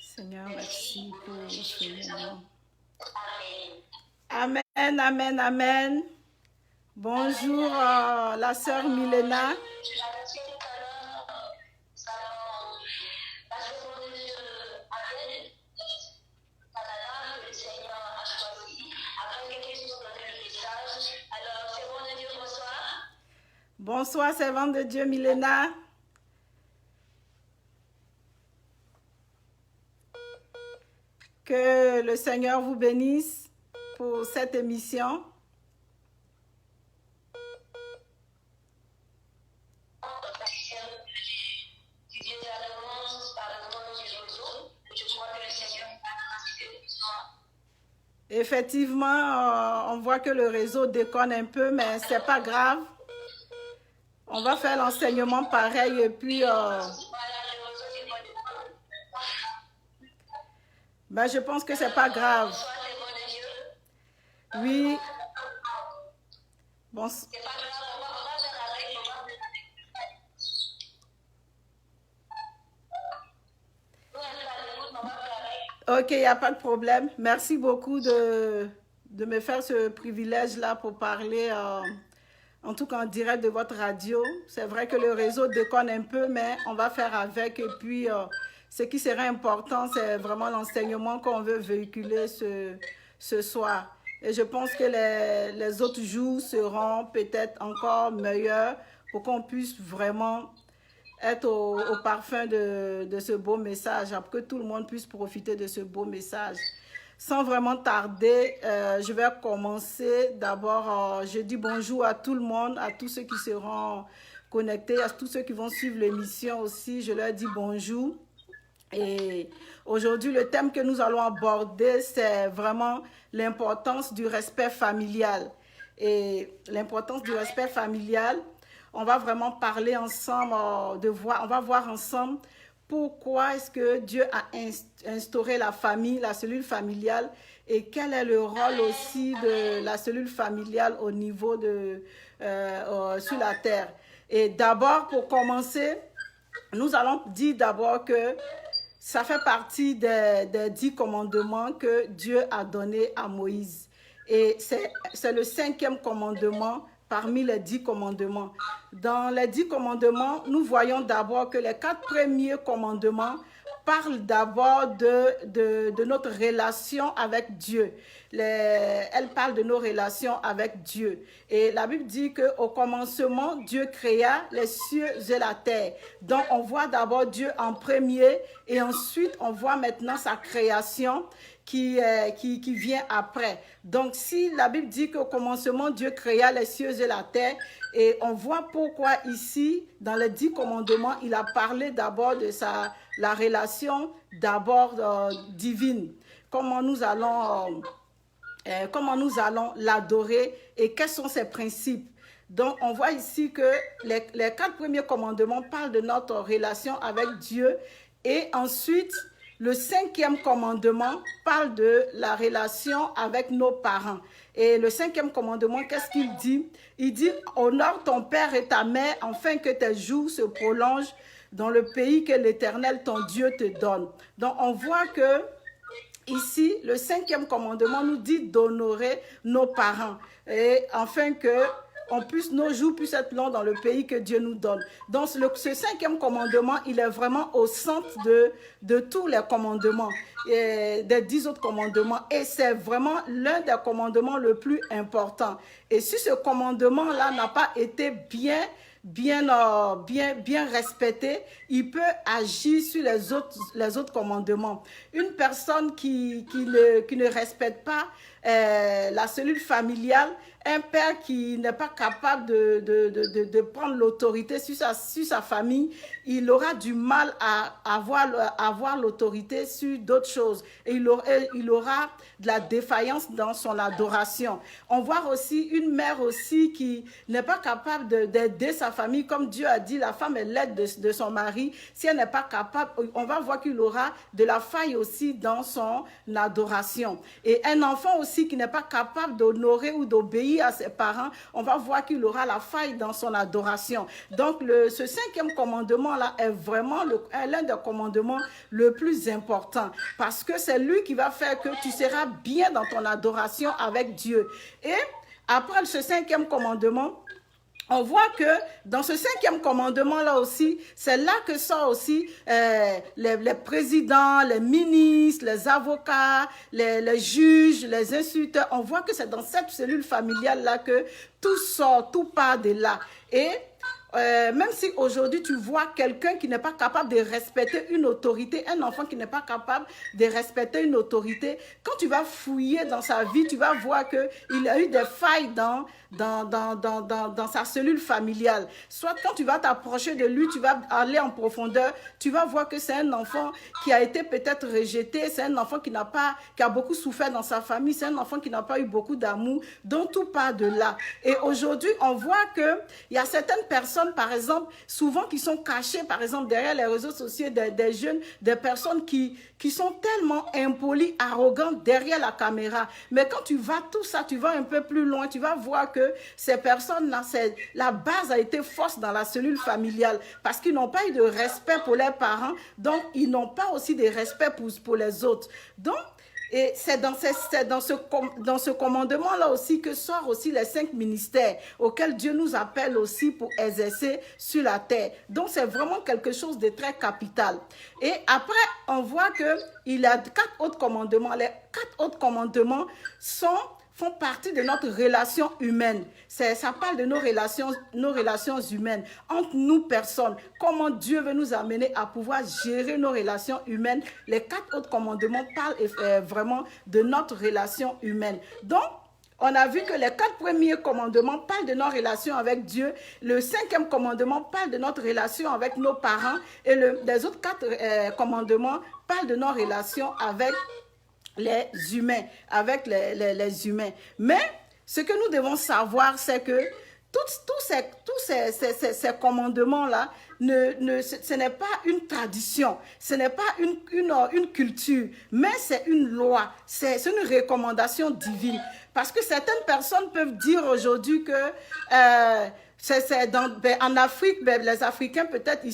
Seigneur, merci pour ce moment. Amen, amen, amen. Bonjour, la sœur Milena. Bonsoir, servante de Dieu, Milena. Que le Seigneur vous bénisse pour cette émission. Effectivement, on voit que le réseau déconne un peu, mais c'est pas grave. On va faire l'enseignement pareil et puis je pense que c'est pas grave. Oui. Bon. Ok, il n'y a pas de problème. Merci beaucoup de me faire ce privilège-là pour parler, en tout cas en direct de votre radio. C'est vrai que le réseau déconne un peu, mais on va faire avec. Et puis, ce qui serait important, c'est vraiment l'enseignement qu'on veut véhiculer ce soir. Et je pense que les autres jours seront peut-être encore meilleurs pour qu'on puisse vraiment être au parfum de ce beau message, pour que tout le monde puisse profiter de ce beau message. Sans vraiment tarder, je vais commencer. D'abord, je dis bonjour à tout le monde, à tous ceux qui seront connectés, à tous ceux qui vont suivre l'émission aussi. Je leur dis bonjour. Et aujourd'hui, le thème que nous allons aborder, c'est vraiment l'importance du respect familial. Et l'importance du respect familial, on va vraiment parler ensemble, on va voir ensemble pourquoi est-ce que Dieu a instauré la famille, la cellule familiale, et quel est le rôle aussi de la cellule familiale au niveau sur la terre. Et d'abord, pour commencer, nous allons dire d'abord que ça fait partie des 10 commandements que Dieu a donnés à Moïse. Et c'est le 5e commandement parmi les 10 commandements. Dans les 10 commandements, nous voyons d'abord que les 4 premiers commandements parlent d'abord de notre relation avec Dieu. Elle parle de nos relations avec Dieu. Et la Bible dit qu'au commencement, Dieu créa les cieux et la terre. Donc, on voit d'abord Dieu en premier et ensuite, on voit maintenant sa création qui vient après. Donc, si la Bible dit qu'au commencement, Dieu créa les cieux et la terre, et on voit pourquoi ici, dans les 10 commandements, il a parlé d'abord de la relation d'abord divine. Comment nous allons l'adorer et quels sont ses principes. Donc, on voit ici que les 4 premiers commandements parlent de notre relation avec Dieu et ensuite, le 5e commandement parle de la relation avec nos parents. Et le 5e commandement, qu'est-ce qu'il dit? Il dit, honore ton père et ta mère afin que tes jours se prolongent dans le pays que l'Éternel, ton Dieu, te donne. Donc, on voit que ici, le 5e commandement nous dit d'honorer nos parents et afin que nos jours puissent être longs dans le pays que Dieu nous donne. Donc, ce 5e commandement, il est vraiment au centre de tous les commandements, et des 10 autres commandements. Et c'est vraiment l'un des commandements le plus important. Et si ce commandement-là n'a pas été bien respecté, il peut agir sur les autres commandements. Une personne qui ne respecte pas la cellule familiale, un père qui n'est pas capable de prendre l'autorité sur sa famille, il aura du mal à avoir l'autorité sur d'autres choses. Et il aura de la défaillance dans son adoration. On voit aussi une mère aussi qui n'est pas capable d'aider sa famille. Comme Dieu a dit, la femme est l'aide de son mari. Si elle n'est pas capable, on va voir qu'il aura de la faille aussi dans son adoration. Et un enfant aussi qui n'est pas capable d'honorer ou d'obéir obéir à ses parents, on va voir qu'il aura la faille dans son adoration. Donc, ce 5e commandement-là est vraiment l'un des commandements le plus important parce que c'est lui qui va faire que tu seras bien dans ton adoration avec Dieu. Et après ce 5e commandement, on voit que dans ce 5e commandement-là aussi, c'est là que sont aussi les présidents, les ministres, les avocats, les juges, les instituteurs. On voit que c'est dans cette cellule familiale-là que tout sort, tout part de là. Et même si aujourd'hui tu vois quelqu'un qui n'est pas capable de respecter une autorité, un enfant qui n'est pas capable de respecter une autorité, quand tu vas fouiller dans sa vie, tu vas voir qu'il a eu des failles dans sa cellule familiale. Soit quand tu vas t'approcher de lui, tu vas aller en profondeur, tu vas voir que c'est un enfant qui a été peut-être rejeté, c'est un enfant qui a beaucoup souffert dans sa famille, c'est un enfant qui n'a pas eu beaucoup d'amour, donc tout part de là. Et aujourd'hui, on voit qu'il y a certaines personnes, par exemple, souvent qui sont cachées, par exemple, derrière les réseaux sociaux, des jeunes, des personnes qui sont tellement impolies, arrogantes derrière la caméra. Mais quand tu vas tout ça, tu vas un peu plus loin, tu vas voir que ces personnes-là, la base a été fausse dans la cellule familiale parce qu'ils n'ont pas eu de respect pour leurs parents, donc ils n'ont pas aussi de respect pour les autres. Donc, et c'est dans ce commandement-là aussi que sortent aussi les 5 ministères auxquels Dieu nous appelle aussi pour exercer sur la terre. Donc, c'est vraiment quelque chose de très capital. Et après, on voit qu'il y a 4 autres commandements. Les 4 autres commandements font partie de notre relation humaine. Ça parle de nos relations humaines, entre nous personnes, comment Dieu veut nous amener à pouvoir gérer nos relations humaines. Les 4 autres commandements parlent vraiment de notre relation humaine. Donc, on a vu que les 4 premiers commandements parlent de nos relations avec Dieu. Le 5e commandement parle de notre relation avec nos parents. Et les autres 4 commandements parlent de nos relations avec les humains, les humains. Mais ce que nous devons savoir, c'est que tous ces commandements-là, ce n'est pas une tradition, ce n'est pas une culture, mais c'est une loi, c'est une recommandation divine. Parce que certaines personnes peuvent dire aujourd'hui que en Afrique, les Africains, peut-être,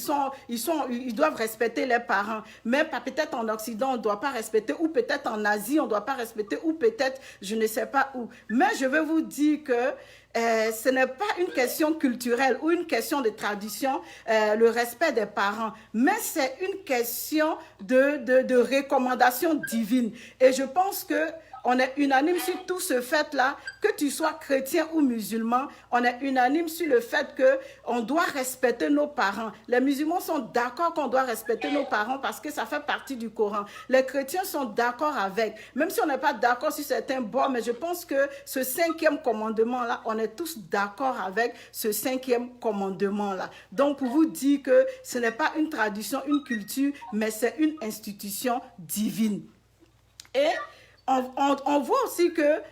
ils doivent respecter les parents. Mais peut-être en Occident, on ne doit pas respecter. Ou peut-être en Asie, on ne doit pas respecter. Ou peut-être, je ne sais pas où. Mais je veux vous dire que ce n'est pas une question culturelle ou une question de tradition, le respect des parents. Mais c'est une question de recommandation divine. Et je pense que on est unanime sur tout ce fait-là, que tu sois chrétien ou musulman, on est unanime sur le fait qu'on doit respecter nos parents. Les musulmans sont d'accord qu'on doit respecter nos parents parce que ça fait partie du Coran. Les chrétiens sont d'accord avec, même si on n'est pas d'accord sur certains bords, mais je pense que ce 5e commandement-là, on est tous d'accord avec ce 5e commandement-là. Donc, pour vous dire que ce n'est pas une tradition, une culture, mais c'est une institution divine. Et on voit aussi que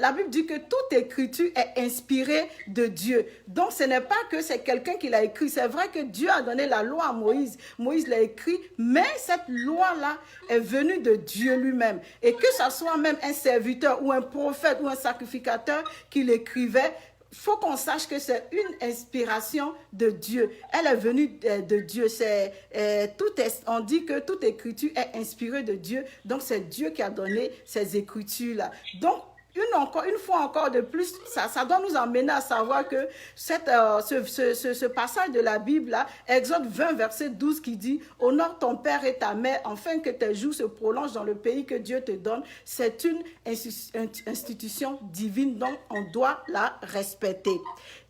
la Bible dit que toute écriture est inspirée de Dieu. Donc, ce n'est pas que c'est quelqu'un qui l'a écrit. C'est vrai que Dieu a donné la loi à Moïse. Moïse l'a écrit, mais cette loi-là est venue de Dieu lui-même. Et que ce soit même un serviteur ou un prophète ou un sacrificateur qui l'écrivait, il faut qu'on sache que c'est une inspiration de Dieu. Elle est venue de Dieu. On dit que toute écriture est inspirée de Dieu. Donc, c'est Dieu qui a donné ces écritures-là. Donc, une fois encore de plus, ça doit nous emmener à savoir que ce passage de la Bible, là, Exode 20, verset 12, qui dit « Honore ton père et ta mère, afin que tes jours se prolongent dans le pays que Dieu te donne. » C'est une institution divine, donc on doit la respecter.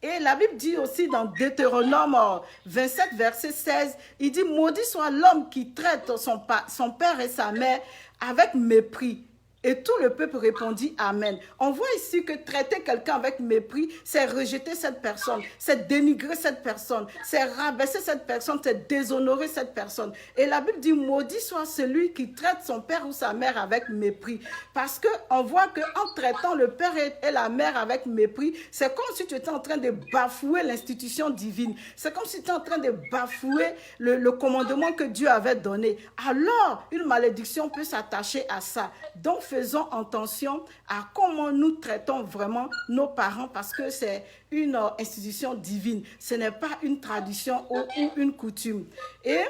Et la Bible dit aussi dans Deutéronome 27, verset 16, il dit « Maudit soit l'homme qui traite son père et sa mère avec mépris. » Et tout le peuple répondit Amen. On voit ici que traiter quelqu'un avec mépris, c'est rejeter cette personne, c'est dénigrer cette personne, c'est rabaisser cette personne, c'est déshonorer cette personne. Et la Bible dit, maudit soit celui qui traite son père ou sa mère avec mépris. Parce qu'on voit qu'en traitant le père et la mère avec mépris, c'est comme si tu étais en train de bafouer l'institution divine. C'est comme si tu étais en train de bafouer le commandement que Dieu avait donné. Alors, une malédiction peut s'attacher à ça. Donc, faisons attention à comment nous traitons vraiment nos parents parce que c'est une institution divine. Ce n'est pas une tradition ou une coutume. Et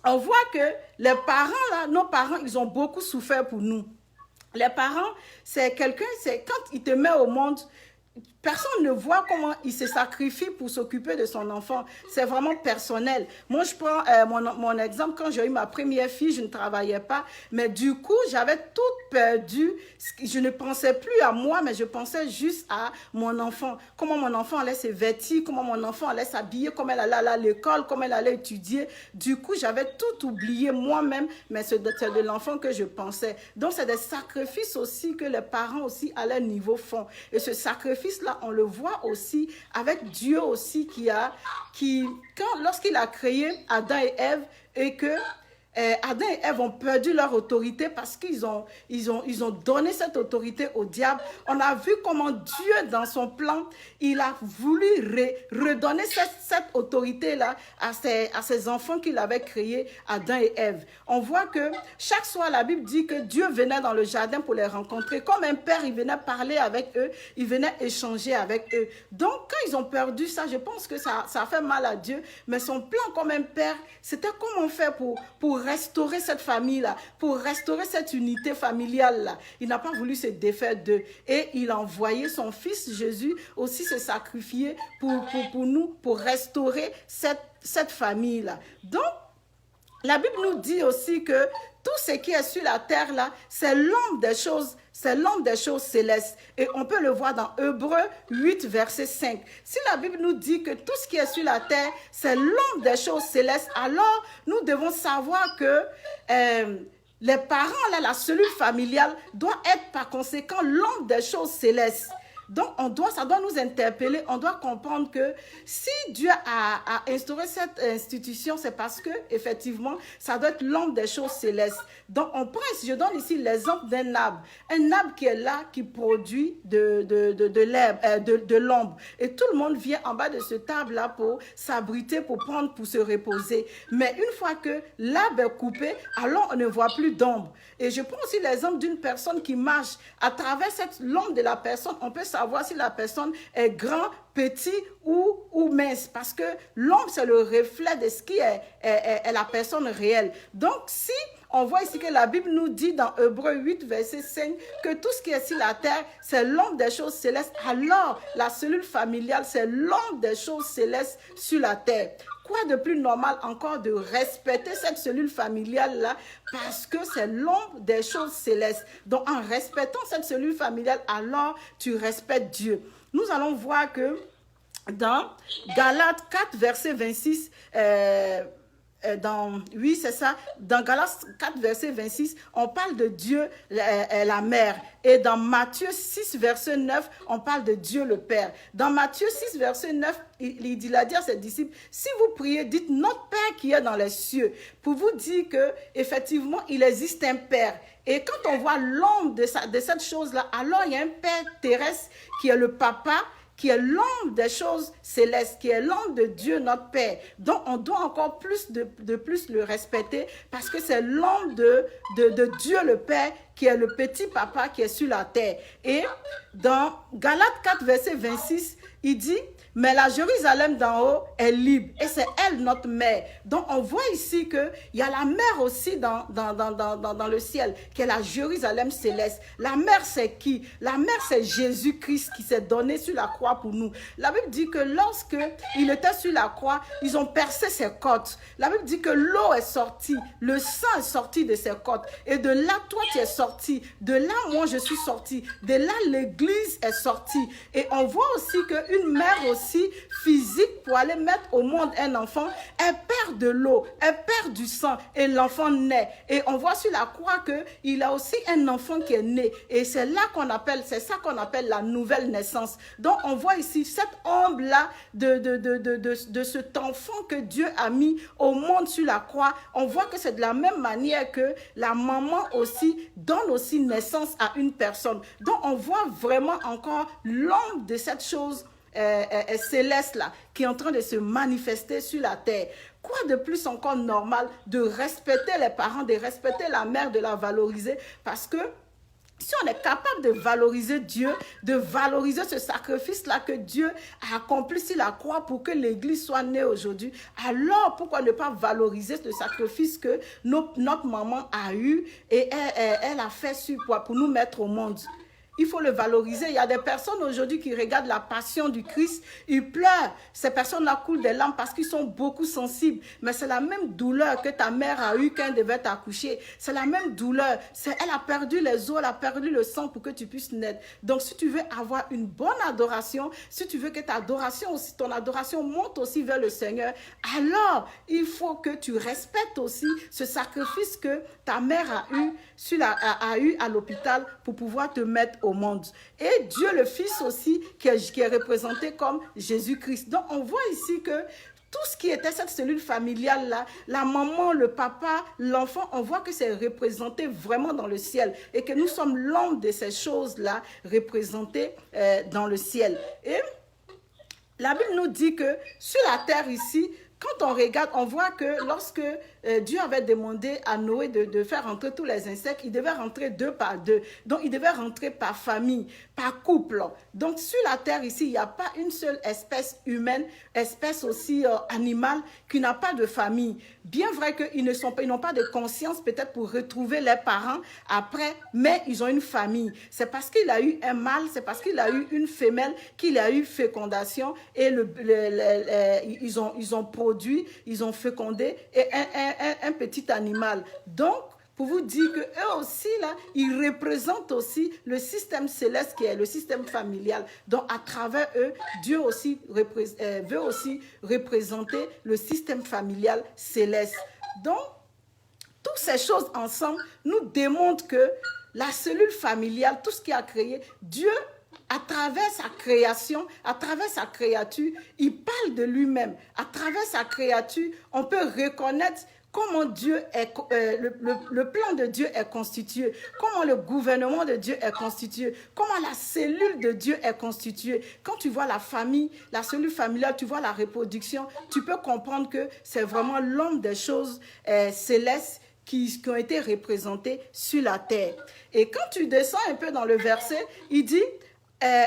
on voit que les parents, là, nos parents, ils ont beaucoup souffert pour nous. Les parents, c'est quelqu'un, c'est quand il te met au monde, personne ne voit comment il se sacrifie pour s'occuper de son enfant. C'est vraiment personnel. Moi, je prends mon exemple. Quand j'ai eu ma première fille, je ne travaillais pas. Mais du coup, j'avais tout perdu. Je ne pensais plus à moi, mais je pensais juste à mon enfant. Comment mon enfant allait se vêtir, comment mon enfant allait s'habiller, comment elle allait à l'école, comment elle allait étudier. Du coup, j'avais tout oublié moi-même, mais c'est de l'enfant que je pensais. Donc, c'est des sacrifices aussi que les parents aussi à leur niveau font. Et ce sacrifice-là, on le voit aussi avec Dieu aussi lorsqu'il a créé Adam et Ève et que Adam et Ève ont perdu leur autorité parce qu'ils ont donné cette autorité au diable. On a vu comment Dieu, dans son plan, il a voulu redonner cette autorité-là à ses enfants qu'il avait créés, Adam et Ève. On voit que chaque soir, la Bible dit que Dieu venait dans le jardin pour les rencontrer. Comme un père, il venait parler avec eux, il venait échanger avec eux. Donc, quand ils ont perdu ça, je pense que ça a fait mal à Dieu. Mais son plan comme un père, c'était comment faire pour restaurer cette famille-là, pour restaurer cette unité familiale-là. Il n'a pas voulu se défaire d'eux. Et il a envoyé son fils Jésus aussi se sacrifier pour nous, pour restaurer cette famille-là. Donc, la Bible nous dit aussi que tout ce qui est sur la terre là, c'est l'ombre des choses célestes. Et on peut le voir dans Hébreux 8, verset 5. Si la Bible nous dit que tout ce qui est sur la terre, c'est l'ombre des choses célestes, alors nous devons savoir que les parents, là, la cellule familiale, doit être par conséquent l'ombre des choses célestes. Donc, ça doit nous interpeller, on doit comprendre que si Dieu a instauré cette institution, c'est parce que, effectivement, ça doit être l'ombre des choses célestes. Donc, je donne ici l'exemple d'un arbre. Un arbre qui est là, qui produit de l'ombre. Et tout le monde vient en bas de ce arbre-là pour s'abriter, pour se reposer. Mais une fois que l'arbre est coupé, alors on ne voit plus d'ombre. Et je prends aussi l'exemple d'une personne qui marche. À travers l'ombre de la personne, on peut savoir si la personne est grand, petit ou mince. Parce que l'ombre, c'est le reflet de ce qui est la personne réelle. Donc, si on voit ici que la Bible nous dit dans Hébreux 8, verset 5, que tout ce qui est sur la terre, c'est l'ombre des choses célestes. Alors, la cellule familiale, c'est l'ombre des choses célestes sur la terre. Quoi de plus normal encore de respecter cette cellule familiale-là parce que c'est l'ombre des choses célestes. Donc, en respectant cette cellule familiale, alors tu respectes Dieu. Nous allons voir que dans Galates 4, verset 26, dans Galates 4, verset 26, on parle de Dieu, la mère. Et dans Matthieu 6, verset 9, on parle de Dieu le Père. Dans Matthieu 6, verset 9, il a dit à ses disciples, si vous priez, dites notre Père qui est dans les cieux, pour vous dire qu'effectivement, il existe un Père. Et quand on voit l'ombre de cette chose-là, alors il y a un Père terrestre qui est le Papa, qui est l'ombre des choses célestes, qui est l'ombre de Dieu, notre Père. Donc, on doit encore plus de plus le respecter parce que c'est l'ombre de Dieu le Père qui est le petit papa qui est sur la terre. Et dans Galates 4, verset 26, il dit, mais la Jérusalem d'en haut est libre et c'est elle notre mère. Donc on voit ici qu'il y a la mère aussi dans le ciel, qui est la Jérusalem céleste. La mère c'est qui? La mère c'est Jésus-Christ qui s'est donné sur la croix pour nous. La Bible dit que lorsque il était sur la croix, ils ont percé ses côtes. La Bible dit que l'eau est sortie, le sang est sorti de ses côtes. Et de là, toi tu es sorti. De là, moi je suis sorti. De là, l'église est sortie. Et on voit aussi qu'une mère aussi physique pour aller mettre au monde un enfant, elle perd de l'eau, elle perd du sang et l'enfant naît. Et on voit sur la croix qu'il a aussi un enfant qui est né. Et c'est ça qu'on appelle la nouvelle naissance. Donc on voit ici cette ombre-là de cet enfant que Dieu a mis au monde sur la croix. On voit que c'est de la même manière que la maman aussi donne aussi naissance à une personne. Donc on voit vraiment encore l'ombre de cette chose céleste là, qui est en train de se manifester sur la terre. Quoi de plus encore normal de respecter les parents, de respecter la mère, de la valoriser, parce que Si on est capable de valoriser Dieu, de valoriser ce sacrifice-là que Dieu a accompli sur la croix pour que l'Église soit née aujourd'hui, alors pourquoi ne pas valoriser ce sacrifice que notre maman a eu et elle a fait pour nous mettre au monde? Il faut le valoriser. Il y a des personnes aujourd'hui qui regardent la passion du Christ, ils pleurent. Ces personnes-là coulent des larmes parce qu'ils sont beaucoup sensibles. Mais c'est la même douleur que ta mère a eue quand elle devait t'accoucher. C'est la même douleur. Elle a perdu les os, elle a perdu le sang pour que tu puisses naître. Donc si tu veux avoir une bonne adoration, si tu veux que ta adoration aussi, ton adoration monte aussi vers le Seigneur, alors il faut que tu respectes aussi ce sacrifice que ta mère a eu à l'hôpital pour pouvoir te mettre au monde. Et Dieu le Fils aussi, qui est représenté comme Jésus-Christ. Donc, on voit ici que tout ce qui était cette cellule familiale-là, la maman, le papa, l'enfant, on voit que c'est représenté vraiment dans le ciel et que nous sommes l'ombre de ces choses-là représentées dans le ciel. Et la Bible nous dit que sur la terre ici, quand on regarde, on voit que lorsque Dieu avait demandé à Noé de faire rentrer tous les insectes, il devait rentrer 2 par 2. Donc, il devait rentrer par famille, par couple. Donc, sur la terre ici, il n'y a pas une seule espèce humaine, espèce aussi animale, qui n'a pas de famille. Bien vrai qu'ils n'ont pas de conscience peut-être pour retrouver leurs parents après, mais ils ont une famille. C'est parce qu'il a eu un mâle, c'est parce qu'il a eu une femelle qu'il a eu fécondation et ils ont produit, ils ont fécondé et un petit animal. Donc, pour vous dire qu'eux aussi, là, ils représentent aussi le système céleste qui est le système familial. Donc, à travers eux, Dieu aussi veut aussi représenter le système familial céleste. Donc, toutes ces choses ensemble nous démontrent que la cellule familiale, tout ce qui a créé, Dieu, à travers sa création, à travers sa créature, il parle de lui-même. À travers sa créature, on peut reconnaître comment Dieu est, le plan de Dieu est constitué, comment le gouvernement de Dieu est constitué, comment la cellule de Dieu est constituée. Quand tu vois la famille, la cellule familiale, tu vois la reproduction, tu peux comprendre que c'est vraiment l'homme des choses célestes qui ont été représentées sur la terre. Et quand tu descends un peu dans le verset, il dit...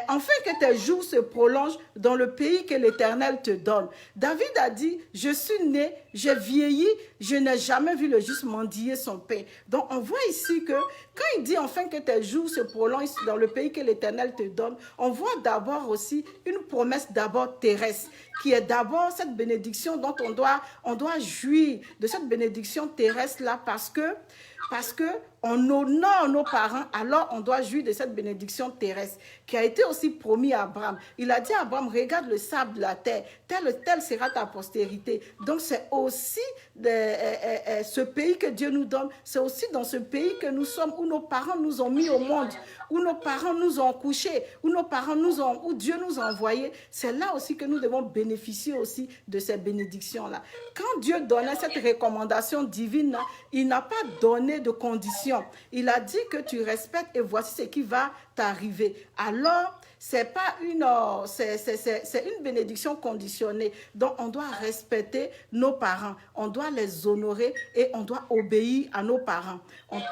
Enfin que tes jours se prolongent dans le pays que l'Éternel te donne. David a dit, je suis né, j'ai vieilli, je n'ai jamais vu le juste mendier son pain. Donc on voit ici que quand il dit enfin que tes jours se prolongent dans le pays que l'Éternel te donne, on voit d'abord aussi une promesse d'abord terrestre, qui est d'abord cette bénédiction dont on doit jouir de cette bénédiction terrestre-là parce que on honore nos parents, alors on doit jouir de cette bénédiction terrestre qui a été aussi promis à Abraham. Il a dit à Abraham, regarde le sable de la terre, telle sera ta postérité. Donc c'est aussi ce pays que Dieu nous donne, c'est aussi dans ce pays que nous sommes, où nos parents nous ont mis au monde, où nos parents nous ont couchés, où Dieu nous a envoyés. C'est là aussi que nous devons bénéficier aussi de ces bénédictions-là. Quand Dieu donnait cette recommandation divine, il n'a pas donné de conditions. Il a dit que tu respectes et voici ce qui va t'arriver. Alors, c'est une bénédiction conditionnée. Donc, on doit respecter nos parents, on doit les honorer et on doit obéir à nos parents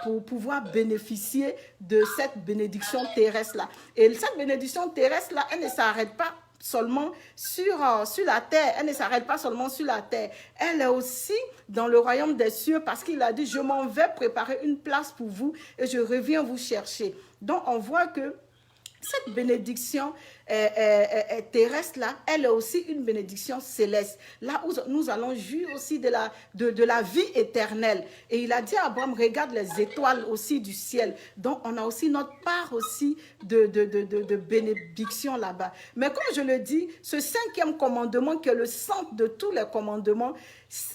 pour pouvoir bénéficier de cette bénédiction terrestre-là. Et cette bénédiction terrestre-là, elle ne s'arrête pas seulement sur la terre. Elle ne s'arrête pas seulement sur la terre. Elle est aussi dans le royaume des cieux parce qu'il a dit, je m'en vais préparer une place pour vous et je reviens vous chercher. Donc, on voit que cette bénédiction terrestre là, elle est aussi une bénédiction céleste. Là où nous allons jouir aussi de la vie éternelle. Et il a dit à Abraham, regarde les étoiles aussi du ciel. Donc on a aussi notre part aussi de bénédiction là-bas. Mais comme je le dis, ce 5e commandement qui est le centre de tous les commandements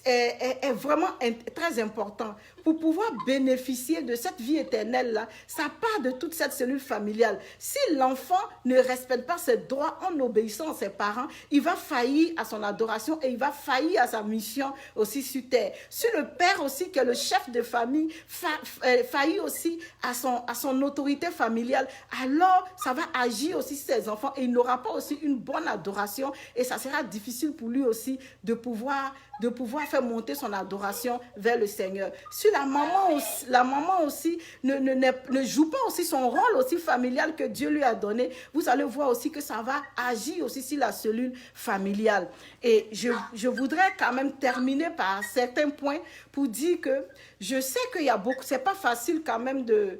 est vraiment très important. Pour pouvoir bénéficier de cette vie éternelle-là, ça part de toute cette cellule familiale. Si l'enfant ne respecte pas ses droits en obéissant à ses parents, il va faillir à son adoration et il va faillir à sa mission aussi sur terre. Si le père aussi, qui est le chef de famille, faillit aussi à son autorité familiale, alors ça va agir aussi sur ses enfants et il n'aura pas aussi une bonne adoration et ça sera difficile pour lui aussi de pouvoir de pouvoir faire monter son adoration vers le Seigneur. Si la maman aussi ne joue pas aussi son rôle aussi familial que Dieu lui a donné, vous allez voir aussi que ça va agir aussi sur la cellule familiale. Et je voudrais quand même terminer par certains points pour dire que je sais qu'il y a beaucoup, c'est pas facile quand même de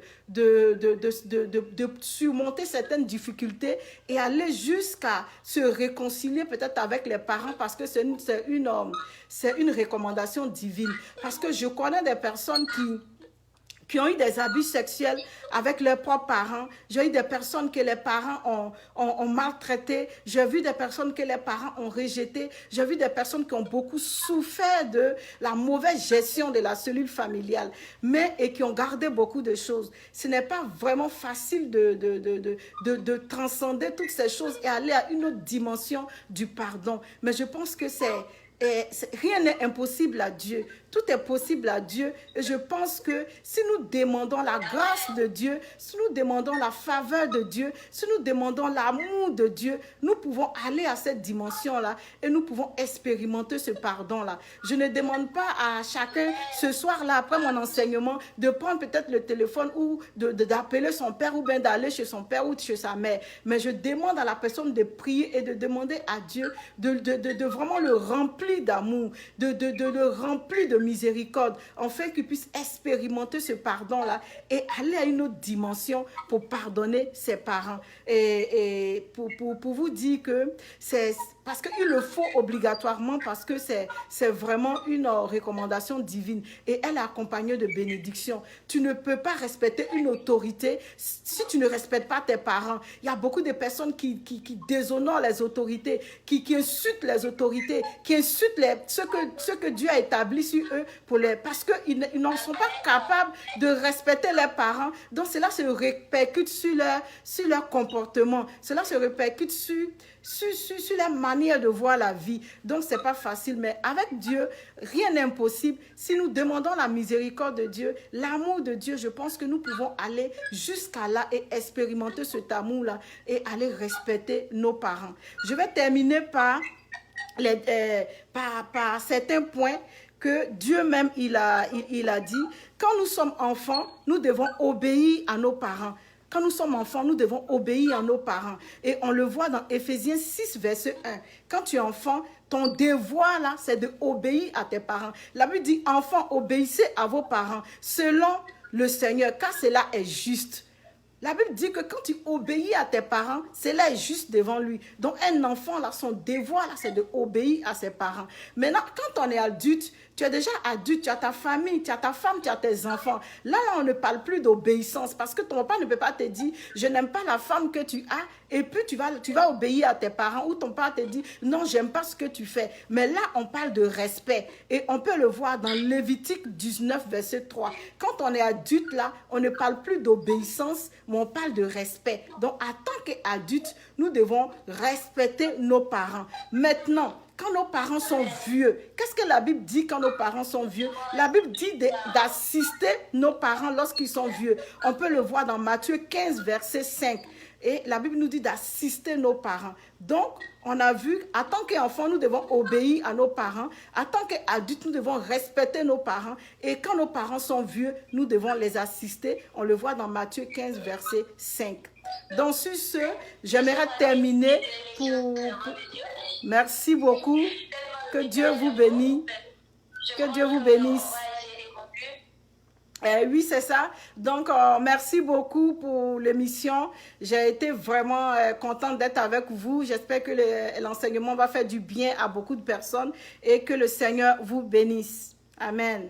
surmonter certaines difficultés et aller jusqu'à se réconcilier peut-être avec les parents parce que c'est une recommandation divine. Parce que je connais des personnes qui ont eu des abus sexuels avec leurs propres parents. J'ai eu des personnes que les parents ont maltraitées. J'ai vu des personnes que les parents ont rejetées. J'ai vu des personnes qui ont beaucoup souffert de la mauvaise gestion de la cellule familiale, et qui ont gardé beaucoup de choses. Ce n'est pas vraiment facile de transcender toutes ces choses et aller à une autre dimension du pardon. Mais je pense que rien n'est impossible à Dieu. Tout est possible à Dieu. Et je pense que si nous demandons la grâce de Dieu, si nous demandons la faveur de Dieu, si nous demandons l'amour de Dieu, nous pouvons aller à cette dimension-là et nous pouvons expérimenter ce pardon-là. Je ne demande pas à chacun ce soir-là, après mon enseignement, de prendre peut-être le téléphone ou d'appeler son père ou bien d'aller chez son père ou chez sa mère. Mais je demande à la personne de prier et de demander à Dieu de vraiment le remplir d'amour, de le remplir de miséricorde, afin qu'il puisse expérimenter ce pardon-là et aller à une autre dimension pour pardonner ses parents. Et pour vous dire que c'est parce qu'il le faut obligatoirement, parce que c'est vraiment une recommandation divine et elle est accompagnée de bénédictions. Tu ne peux pas respecter une autorité si tu ne respectes pas tes parents. Il y a beaucoup de personnes qui déshonorent les autorités, qui insultent les autorités, qui insultent ce que Dieu a établi sur eux parce qu'ils n'en sont pas capables de respecter leurs parents. Donc cela se répercute sur leur comportement. Cela se répercute sur la manière de voir la vie. Donc, ce n'est pas facile, mais avec Dieu, rien n'est impossible. Si nous demandons la miséricorde de Dieu, l'amour de Dieu, je pense que nous pouvons aller jusqu'à là et expérimenter cet amour-là et aller respecter nos parents. Je vais terminer par certains points que Dieu même, il a dit. Quand nous sommes enfants, nous devons obéir à nos parents. Quand nous sommes enfants, nous devons obéir à nos parents. Et on le voit dans Éphésiens 6, verset 1. Quand tu es enfant, ton devoir là, c'est d'obéir à tes parents. La Bible dit, enfants, obéissez à vos parents selon le Seigneur, car cela est juste. La Bible dit que quand tu obéis à tes parents, cela est juste devant lui. Donc un enfant, là, son devoir, là, c'est d'obéir à ses parents. Maintenant, quand on est adulte, tu es déjà adulte, tu as ta famille, tu as ta femme, tu as tes enfants. Là, on ne parle plus d'obéissance parce que ton père ne peut pas te dire, je n'aime pas la femme que tu as, et puis tu vas obéir à tes parents, ou ton père te dit, non, j'aime pas ce que tu fais. Mais là, on parle de respect. Et on peut le voir dans Lévitique 19, verset 3. Quand on est adulte, là, on ne parle plus d'obéissance, mais on parle de respect. Donc, en tant qu'adulte, nous devons respecter nos parents. Maintenant, quand nos parents sont vieux, qu'est-ce que la Bible dit quand nos parents sont vieux? La Bible dit d'assister nos parents lorsqu'ils sont vieux. On peut le voir dans Matthieu 15, verset 5. Et la Bible nous dit d'assister nos parents. Donc, on a vu, en tant qu'enfants, nous devons obéir à nos parents. En tant qu'adultes, nous devons respecter nos parents. Et quand nos parents sont vieux, nous devons les assister. On le voit dans Matthieu 15, verset 5. Donc, sur ce, j'aimerais terminer Merci beaucoup. Que Dieu vous bénisse. Que Dieu vous bénisse. Oui, c'est ça. Donc, merci beaucoup pour l'émission. J'ai été vraiment contente d'être avec vous. J'espère que l'enseignement va faire du bien à beaucoup de personnes et que le Seigneur vous bénisse. Amen.